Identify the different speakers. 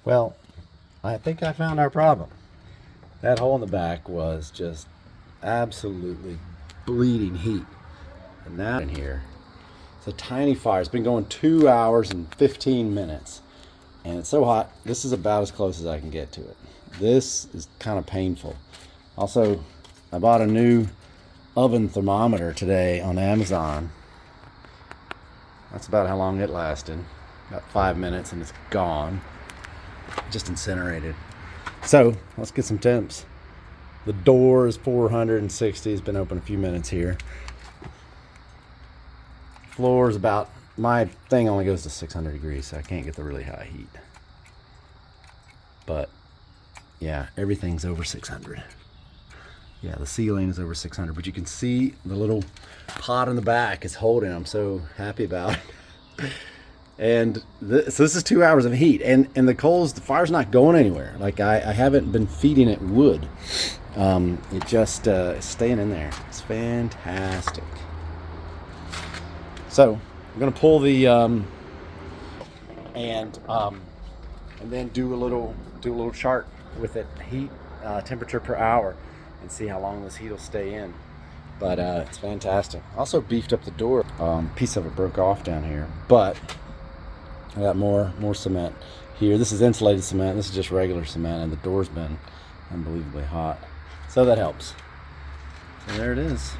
Speaker 1: Well, I think I found our problem. That hole in the back was just absolutely bleeding heat. And now in here, it's a tiny fire. It's been going 2 hours and 15 minutes. And it's so hot, this is about as close as I can get to it. This is kind of painful. Also, I bought a new oven thermometer today on Amazon. That's about how long it lasted. About 5 minutes and it's gone. Just incinerated. So let's get some temps. The door is 460. It's been open a few minutes here. Floor is about, my thing only goes to 600 degrees, so I can't get the really high heat. But yeah, everything's over 600. Yeah, the ceiling is over 600, but you can see the little pot in the back is holding. I'm so happy about it. And so this is 2 hours of heat, and the coals, the fire's not going anywhere. Like I haven't been feeding it wood. It just is staying in there. It's fantastic. So I'm gonna pull the and then do a little chart with it, heat, temperature per hour, and see how long this heat will stay in. But it's fantastic. Also beefed up the door. Piece of it broke off down here, but I got more cement here. This is insulated cement. This is just regular cement, and the door's been unbelievably hot. So that helps. So there it is.